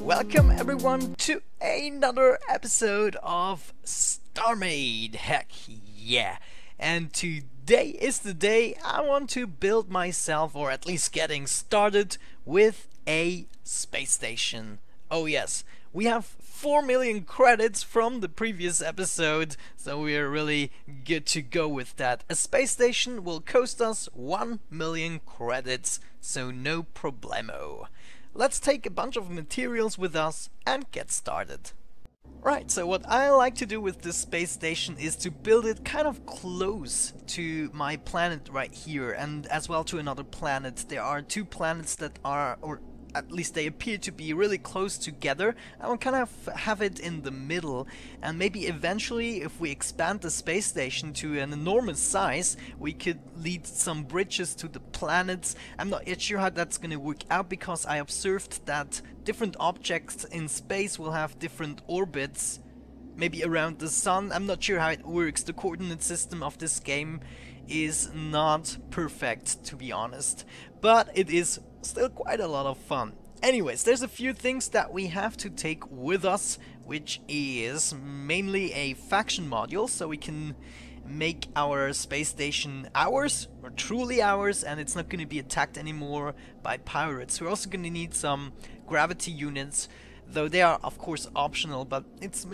Welcome everyone to another episode of Starmade. Heck yeah! And today is the day I want to build myself, or at least getting started, with a space station. Oh yes, we have 4 million credits from the previous episode, so we are really good to go with that. A space station will cost us 1 million credits, so no problemo. Let's take a bunch of materials with us and get started. Right, so what I like to do with this space station is to build it kind of close to my planet right here, and as well to another planet. There are two planets that are, or at least they appear to be, really close together. I will kind of have it in the middle, and maybe eventually, if we expand the space station to an enormous size, we could lead some bridges to the planets. I'm not yet sure how that's gonna work out, because I observed that different objects in space will have different orbits, maybe around the sun. I'm not sure how it works. The coordinate system of this game is not perfect, to be honest, but it is still quite a lot of fun. Anyways, there's a few things that we have to take with us, which is mainly a faction module, so we can make our space station ours, or truly ours, and it's not going to be attacked anymore by pirates. We're also going to need some gravity units, though they are of course optional, but it's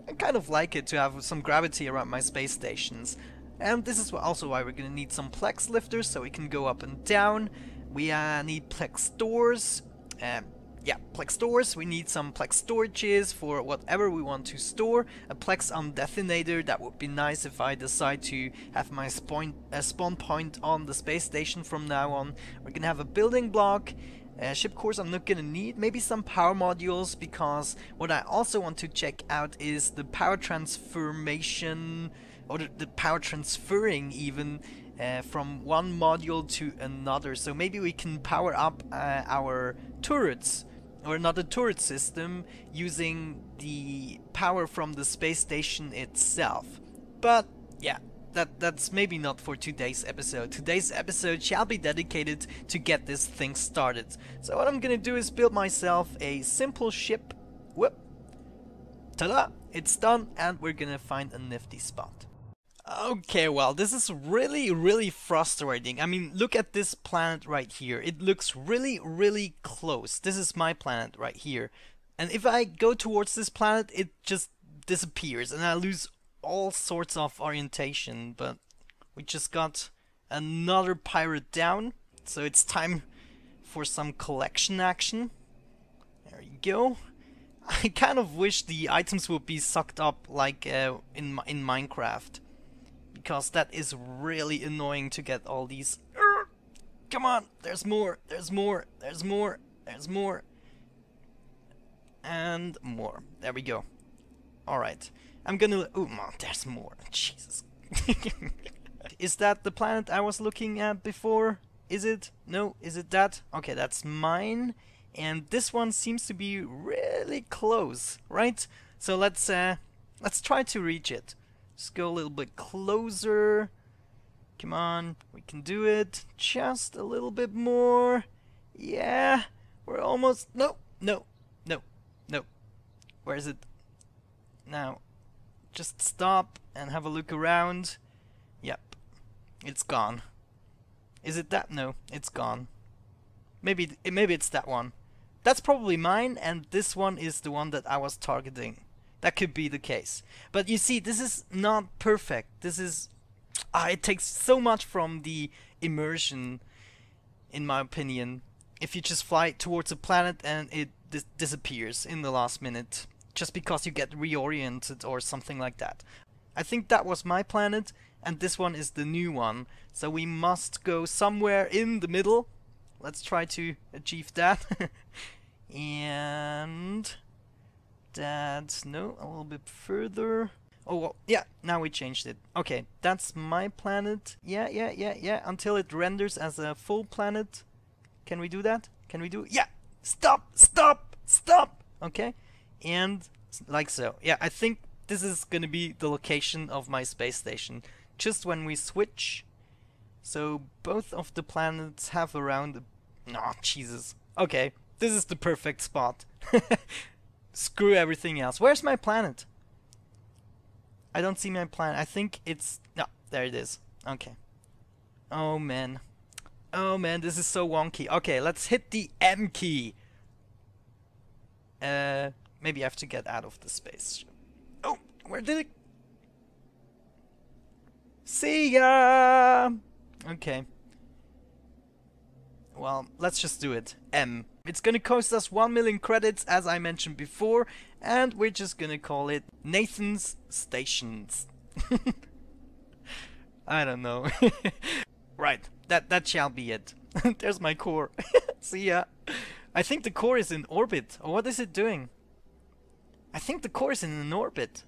I kind of like it to have some gravity around my space stations. And this is also why we're going to need some plex lifters, so we can go up and down. We need plex stores. Plex stores. We need some plex storages for whatever we want to store. A plex undetonator, that would be nice if I decide to have my spawn point on the space station from now on. We're gonna have a building block. Ship cores I'm not gonna need. Maybe some power modules, because what I also want to check out is the power transformation, or the power transferring even, from one module to another. So maybe we can power up our turrets, or another turret system, using the power from the space station itself. But yeah, that's maybe not for today's episode. Today's episode shall be dedicated to get this thing started. So what I'm gonna do is build myself a simple ship. Whoop! Ta-da! It's done, and we're gonna find a nifty spot. Okay, well, this is really frustrating. I mean, look at this planet right here. It looks really close. This is my planet right here. And if I go towards this planet, it just disappears, and I lose all sorts of orientation. But we just got another pirate down, so it's time for some collection action. There you go. I kind of wish the items would be sucked up like in Minecraft, because that is really annoying to get all these. Come on, there's more, there's more, there's more, there's more, and more. There we go. Alright, I'm gonna... Oh, there's more. Jesus. Is that the planet I was looking at before? Is it? No, is it that? Okay, that's mine. And this one seems to be really close, right? So let's try to reach it. Just go a little bit closer. Come on, we can do it. Just a little bit more. Yeah, we're almost... No. Where is it? Now, just stop and have a look around. Yep, it's gone. Is it that? No, it's gone. Maybe it's that one. That's probably mine, and this one is the one that I was targeting. That could be the case. But you see, this is not perfect. This is... it takes so much from the immersion, in my opinion, if you just fly towards a planet and it disappears in the last minute, just because you get reoriented or something like that. I think that was my planet, and this one is the new one. So we must go somewhere in the middle. Let's try to achieve that. And... that's... no, a little bit further. Oh, well, yeah, now we changed it. Okay, that's my planet. Yeah, until it renders as a full planet. Can we do that? Can we do it? Yeah! Stop! Okay, and like so. Yeah, I think this is gonna be the location of my space station. Just when we switch. So both of the planets have around... oh, Jesus. Okay, This is the perfect spot. Screw everything else. Where's my planet? I don't see my planet. I think it's... No, there it is. Okay. Oh man. Oh man, this is so wonky. Okay, let's hit the M key. Maybe I have to get out of the space. Oh, where did it... See ya! Okay. Well, let's just do it. M. It's gonna cost us 1 million credits, as I mentioned before, and we're just gonna call it Nathan's Stations. I don't know. Right, that shall be it. There's my core. See ya. I think the core is in orbit. Or what is it doing? I think the core is in an orbit.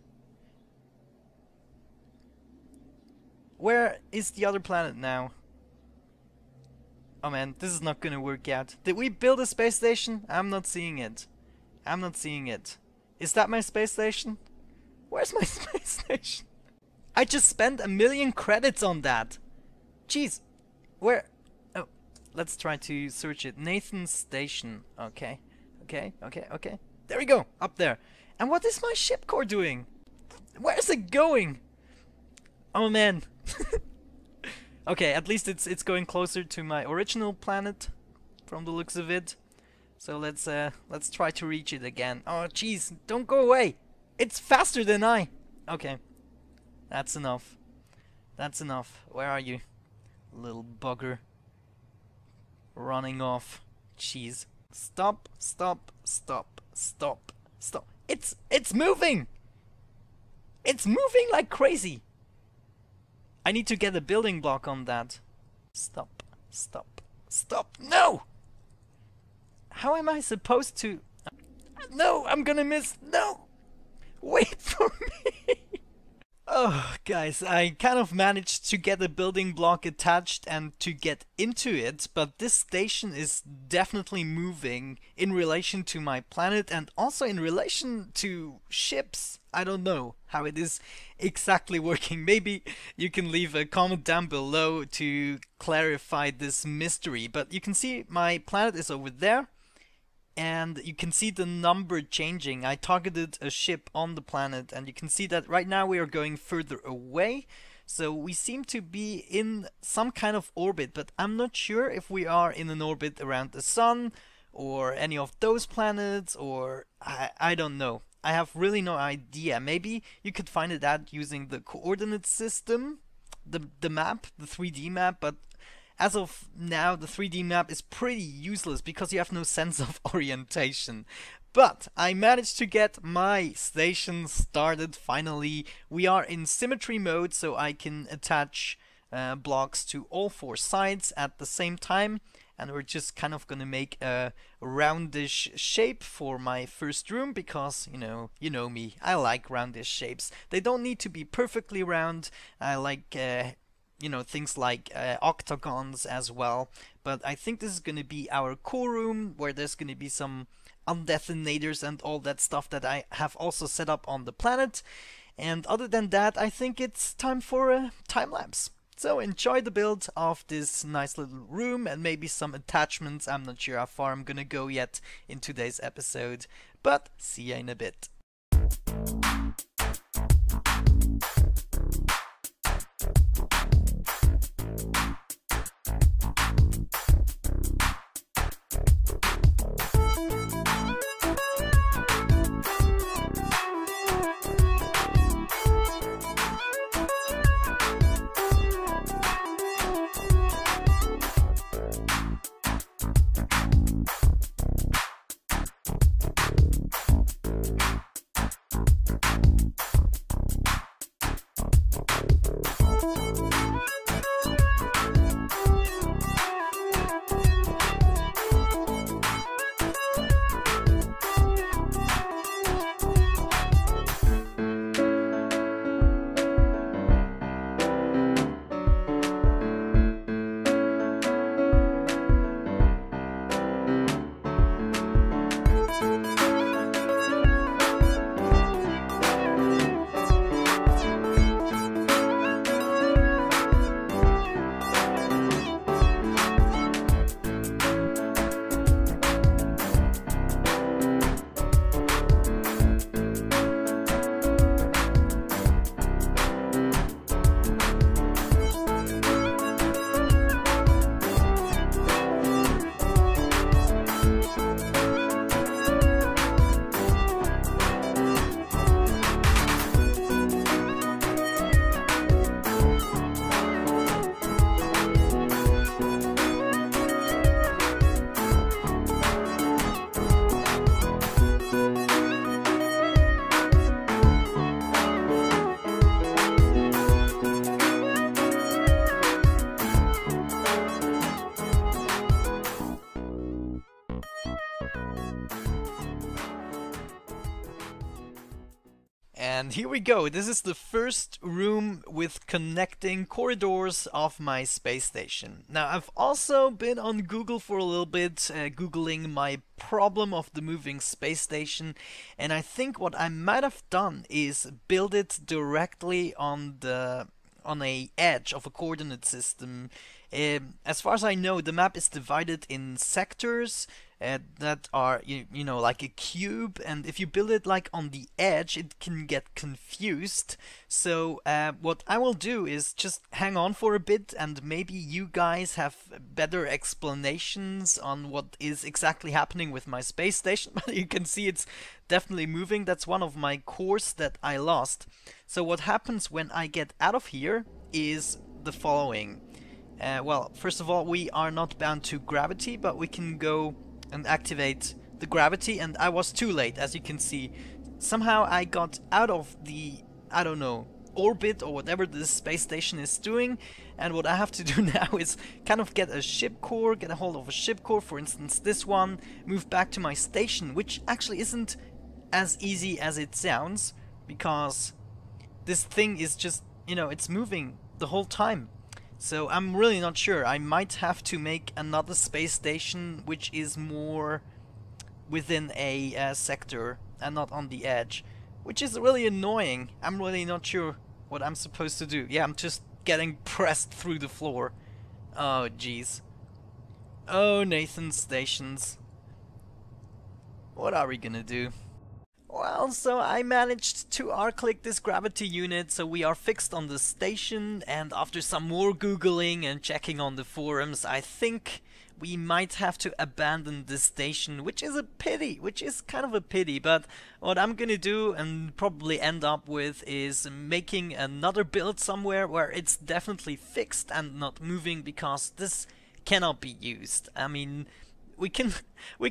Where is the other planet now? Oh man, this is not gonna work out. Did we build a space station? I'm not seeing it. I'm not seeing it. Is that my space station? Where's my space station? I just spent 1 million credits on that. Jeez. Where? Oh, let's try to search it. Nathan's Station. Okay. Okay. There we go. Up there. And what is my ship core doing? Where's it going? Oh man. Okay, at least it's going closer to my original planet, from the looks of it. So let's try to reach it again. Oh jeez, don't go away! It's faster than I! Okay. That's enough. That's enough. Where are you? Little bugger. Running off. Jeez. Stop, stop, stop, stop, stop. It's moving! It's moving like crazy! I need to get a building block on that. Stop, stop, stop. No! How am I supposed to... No, I'm gonna miss... No! Wait for me! Oh, guys, I kind of managed to get a building block attached and to get into it, but this station is definitely moving in relation to my planet and also in relation to ships. I don't know how it is exactly working. Maybe you can leave a comment down below to clarify this mystery, but you can see my planet is over there. And you can see the number changing. I targeted a ship on the planet and you can see that right now we are going further away. So we seem to be in some kind of orbit, but I'm not sure if we are in an orbit around the sun or any of those planets, or I don't know. I have really no idea. Maybe you could find it out using the coordinate system, the map, the 3D map, but as of now, the 3D map is pretty useless because you have no sense of orientation. But I managed to get my station started finally. We are in symmetry mode, so I can attach blocks to all 4 sides at the same time. And we're just kind of gonna make a roundish shape for my first room because, you know me, I like roundish shapes. They don't need to be perfectly round. I like you know, things like octagons as well. But I think this is going to be our core room, where there's going to be some undetonators and all that stuff that I have also set up on the planet. And other than that, I think it's time for a time lapse. So enjoy the build of this nice little room and maybe some attachments. I'm not sure how far I'm gonna go yet in today's episode, but see ya in a bit. And here we go. This is the first room with connecting corridors of my space station. Now, I've also been on Google for a little bit, Googling my problem of the moving space station, and I think what I might have done is build it directly on a edge of a coordinate system. As far as I know, the map is divided in sectors that are, you know, like a cube, and if you build it like on the edge, it can get confused. So what I will do is just hang on for a bit, and maybe you guys have better explanations on what is exactly happening with my space station. But you can see it's definitely moving. That's one of my cores that I lost. So what happens when I get out of here is the following. Well, first of all, we are not bound to gravity, but we can go and activate the gravity, and I was too late, as you can see. Somehow I got out of the, I don't know, orbit or whatever this space station is doing, and what I have to do now is kind of get a ship core, get a hold of a ship core, for instance this one, move back to my station, which actually isn't as easy as it sounds, because this thing is just, you know, it's moving the whole time. So I'm really not sure. I might have to make another space station which is more within a sector and not on the edge, which is really annoying. I'm really not sure what I'm supposed to do. Yeah, I'm just getting pressed through the floor. Oh jeez. Oh, Nathan's stations. What are we gonna do? Well, so I managed to R-click this gravity unit, so we are fixed on the station, and after some more googling and checking on the forums, I think we might have to abandon this station, which is a pity, which is kind of a pity. But what I'm gonna do and probably end up with is making another build somewhere where it's definitely fixed and not moving, because this cannot be used. I mean, we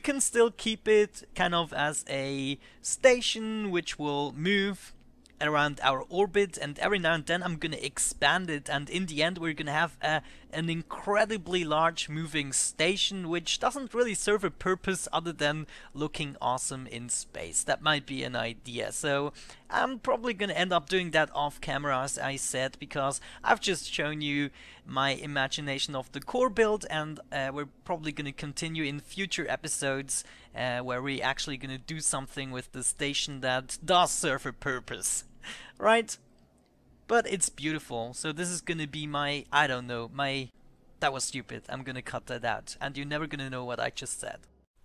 can still keep it kind of as a station which will move around our orbit, and every now and then I'm gonna expand it, and in the end we're gonna have an incredibly large moving station which doesn't really serve a purpose other than looking awesome in space. That might be an idea. So I'm probably gonna end up doing that off camera, as I said, because I've just shown you my imagination of the core build, and we're probably gonna continue in future episodes where we're actually gonna do something with the station that does serve a purpose, right? But it's beautiful. So this is gonna be my, I don't know, that was stupid. I'm gonna cut that out, and you're never gonna know what I just said.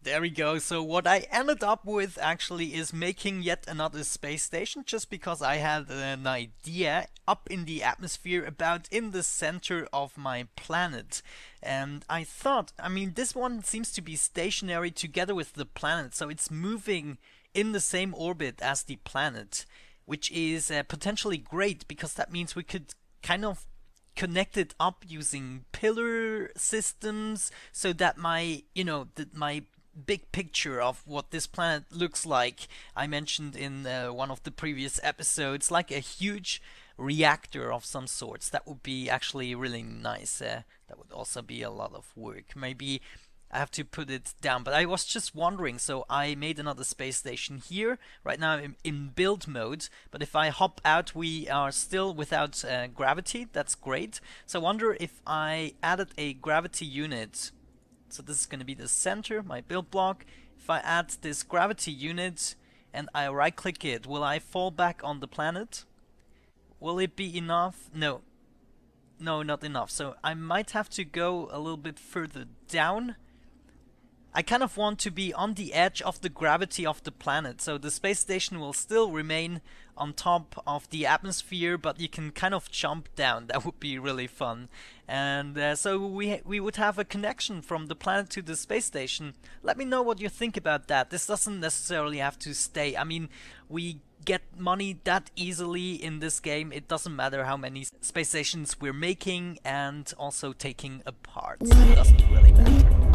There we go. So what I ended up with actually is making yet another space station, just because I had an idea up in the atmosphere about in the center of my planet. And I thought, I mean, this one seems to be stationary together with the planet, so it's moving in the same orbit as the planet, which is potentially great, because that means we could kind of connect it up using pillar systems, so that my, you know, my big picture of what this planet looks like, I mentioned in one of the previous episodes, like a huge reactor of some sorts. That would be actually really nice. That would also be a lot of work. Maybe I have to put it down, but I was just wondering, so I made another space station here. Right now I'm in build mode, but if I hop out we are still without gravity. That's great. So I wonder if I added a gravity unit. So this is going to be the center, my build block. If I add this gravity unit and I right click it, will I fall back on the planet? Will it be enough? No. No, not enough. So I might have to go a little bit further down. I kind of want to be on the edge of the gravity of the planet, so the space station will still remain on top of the atmosphere, but you can kind of jump down. That would be really fun. And so we would have a connection from the planet to the space station. Let me know what you think about that. This doesn't necessarily have to stay. I mean, we get money that easily in this game. It doesn't matter how many space stations we're making and also taking apart. It doesn't really matter.